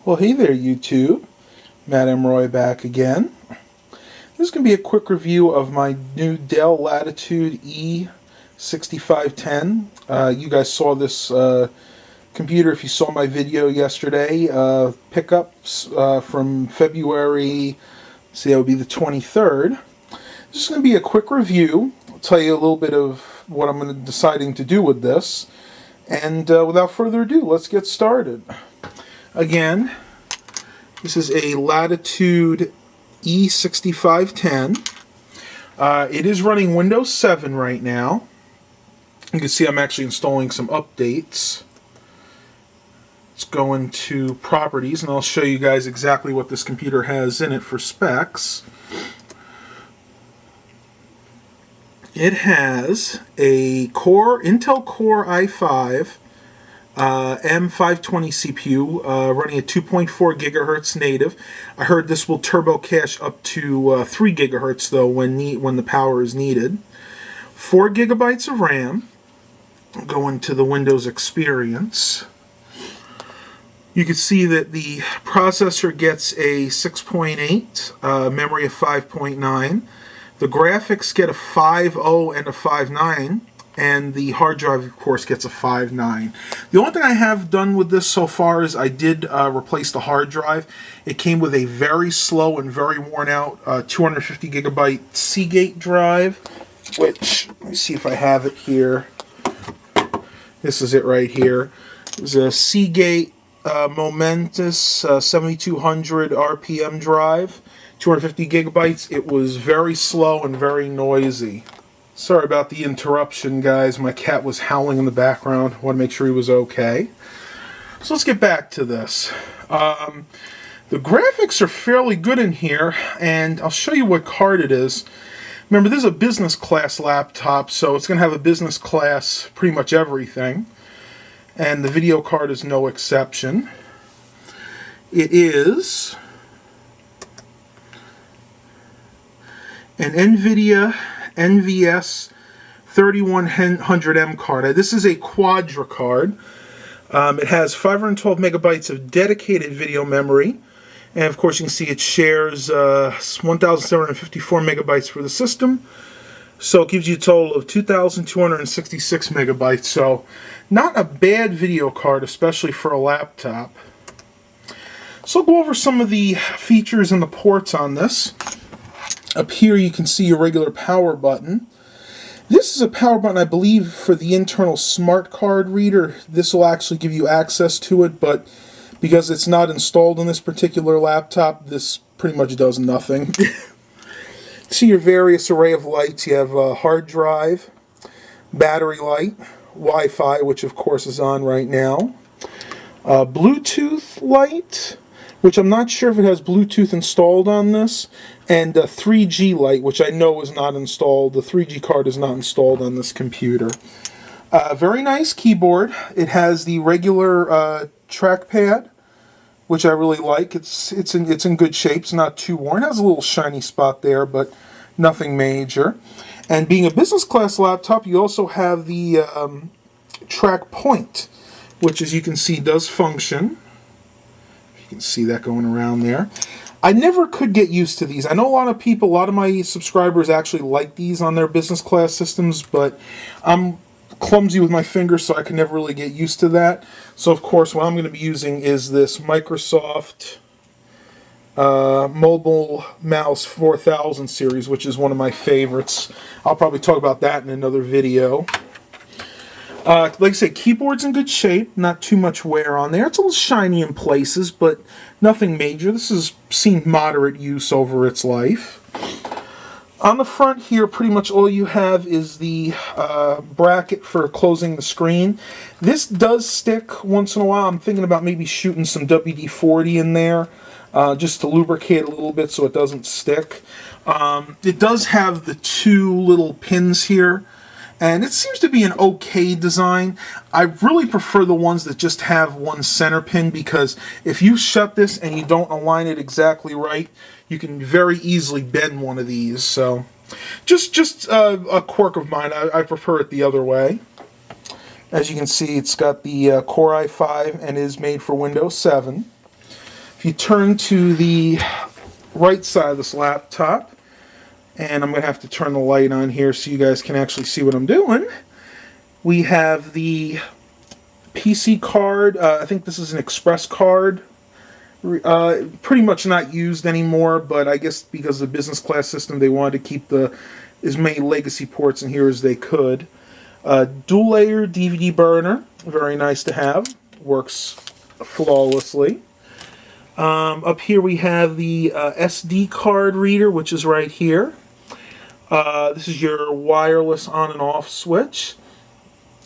Well, hey there, YouTube. Matt M. Roy back again. This is going to be a quick review of my new Dell Latitude E6510. You guys saw this computer if you saw my video yesterday. Pickups from February, see, that would be the 23rd. This is going to be a quick review. I'll tell you a little bit of what I'm deciding to do with this. And without further ado, let's get started. Again, this is a Latitude E6510. It is running Windows 7 right now. You can see I'm actually installing some updates. Let's go into Properties, and I'll show you guys exactly what this computer has in it for specs. It has a Intel Core i5 M520 CPU running at 2.4 gigahertz native. I heard this will turbo cache up to 3 gigahertz though when the power is needed. 4 gigabytes of RAM. Go into the Windows experience. You can see that the processor gets a 6.8, memory of 5.9. The graphics get a 5.0 and a 5.9. And the hard drive, of course, gets a 5.9. The only thing I have done with this so far is I did replace the hard drive. It came with a very slow and very worn out 250 gigabyte Seagate drive, which, let me see if I have it here. This is it right here. It's a Seagate Momentous 7200 RPM drive, 250 gigabytes. It was very slow and very noisy. Sorry about the interruption, guys. My cat was howling in the background. I want to make sure he was okay. So let's get back to this. The graphics are fairly good in here, and I'll show you what card it is. Remember, this is a business class laptop, so it's going to have a business class pretty much everything. And the video card is no exception. It is an NVIDIA NVS 3100M card. This is a Quadra card. It has 512 megabytes of dedicated video memory. And of course you can see it shares 1,754 megabytes for the system. So it gives you a total of 2,266 megabytes. So not a bad video card, especially for a laptop. So I'll go over some of the features and the ports on this. Up here you can see your regular power button. This is a power button, I believe, for the internal smart card reader. This will actually give you access to it, but because it's not installed on this particular laptop, this pretty much does nothing. See your various array of lights. You have a hard drive, battery light, Wi-Fi, which of course is on right now, Bluetooth light, which I'm not sure if it has Bluetooth installed on this, and a 3G light, which I know is not installed. The 3G card is not installed on this computer. Very nice keyboard. It has the regular trackpad, which I really like. It's in good shape. It's not too worn. It has a little shiny spot there, but nothing major. And being a business class laptop, you also have the track point, which, as you can see, does function. You can see that going around there. I never could get used to these. I know a lot of people, a lot of my subscribers actually like these on their business class systems, but I'm clumsy with my fingers, so I can never really get used to that. So, of course, what I'm going to be using is this Microsoft Mobile Mouse 4000 series, which is one of my favorites. I'll probably talk about that in another video. Like I said, keyboard's in good shape, not too much wear on there. It's a little shiny in places, but nothing major. This has seen moderate use over its life. On the front here, pretty much all you have is the bracket for closing the screen. This does stick once in a while. I'm thinking about maybe shooting some WD-40 in there just to lubricate a little bit so it doesn't stick. It does have the two little pins here. And it seems to be an okay design. I really prefer the ones that just have one center pin, because if you shut this and you don't align it exactly right, you can very easily bend one of these. So just a quirk of mine. I prefer it the other way. As you can see, it's got the Core i5 and is made for Windows 7. If you turn to the right side of this laptop, and I'm going to have to turn the light on here so you guys can actually see what I'm doing, we have the PC card. I think this is an express card. Pretty much not used anymore, but I guess because of the business class system, they wanted to keep as many legacy ports in here as they could. Dual layer DVD burner, very nice to have, works flawlessly. Up here we have the SD card reader, which is right here. This is your wireless on and off switch.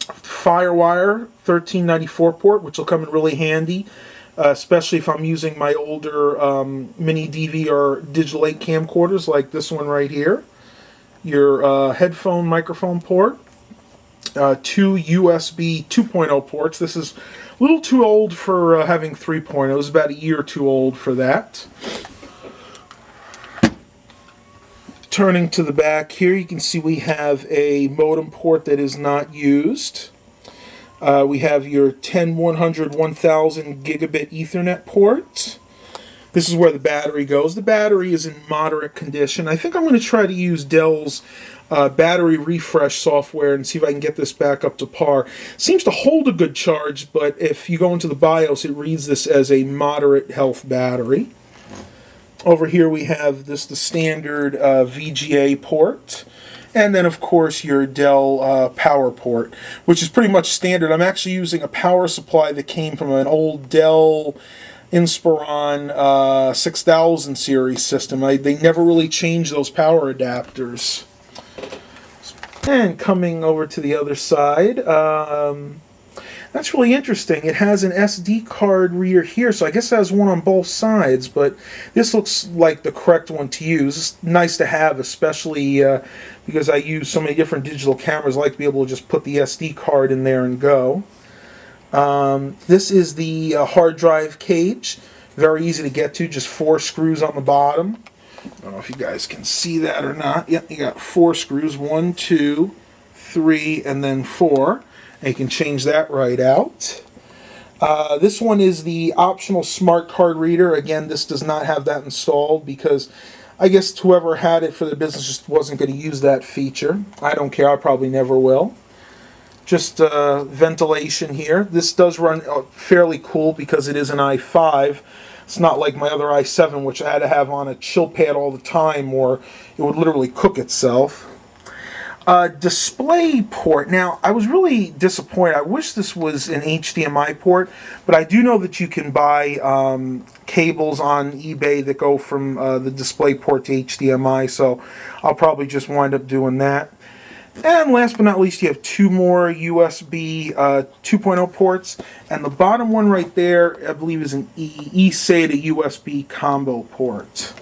Firewire 1394 port, which will come in really handy, especially if I'm using my older mini DV or digital 8 camcorders like this one right here. Your headphone microphone port. 2 USB 2.0 ports. This is a little too old for having 3.0. It was about a year or two old for that. Turning to the back here, you can see we have a modem port that is not used. We have your 10-100 1000 gigabit Ethernet port. This is where the battery goes. The battery is in moderate condition. I think I'm going to try to use Dell's battery refresh software and see if I can get this back up to par. Seems to hold a good charge, but if you go into the BIOS, it reads this as a moderate health battery. Over here we have the standard VGA port, and then of course your Dell power port, which is pretty much standard. I'm actually using a power supply that came from an old Dell Inspiron 6000 series system. They never really changed those power adapters. And coming over to the other side, that's really interesting. It has an SD card reader here, so I guess it has one on both sides, but this looks like the correct one to use. It's nice to have, especially because I use so many different digital cameras. I like to be able to just put the SD card in there and go. This is the hard drive cage. Very easy to get to, just 4 screws on the bottom. I don't know if you guys can see that or not. Yep, you got 4 screws, 1, 2, 3, and then 4. And you can change that right out. This one is the optional smart card reader. Again, this does not have that installed because I guess whoever had it for the business just wasn't going to use that feature. I don't care, I probably never will. Just ventilation here. This does run fairly cool because it is an i5. It's not like my other i7, which I had to have on a chill pad all the time or it would literally cook itself. Display port. Now, I was really disappointed. I wish this was an HDMI port, but I do know that you can buy cables on eBay that go from the display port to HDMI, so I'll probably just wind up doing that. And last but not least, you have 2 more USB 2.0 ports, and the bottom one right there, I believe, is an eSATA USB combo port.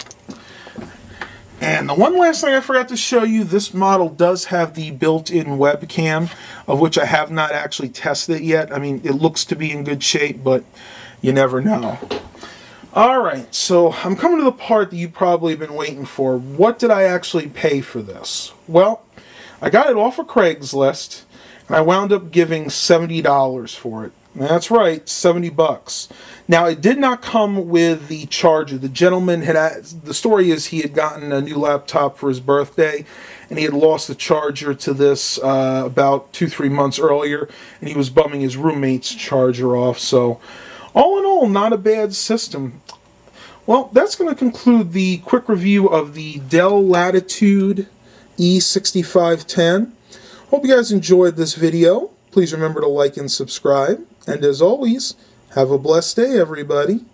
And the one last thing I forgot to show you, this model does have the built-in webcam, of which I have not actually tested it yet. I mean, it looks to be in good shape, but you never know. Alright, so I'm coming to the part that you've probably been waiting for. What did I actually pay for this? Well, I got it off of Craigslist, and I wound up giving $70 for it. That's right, $70. Now, it did not come with the charger. The gentleman the story is he had gotten a new laptop for his birthday, and he had lost the charger to this about 2-3 months earlier, and he was bumming his roommate's charger off. So, all in all, not a bad system. Well, that's going to conclude the quick review of the Dell Latitude E6510. Hope you guys enjoyed this video. Please remember to like and subscribe. And as always, have a blessed day, everybody.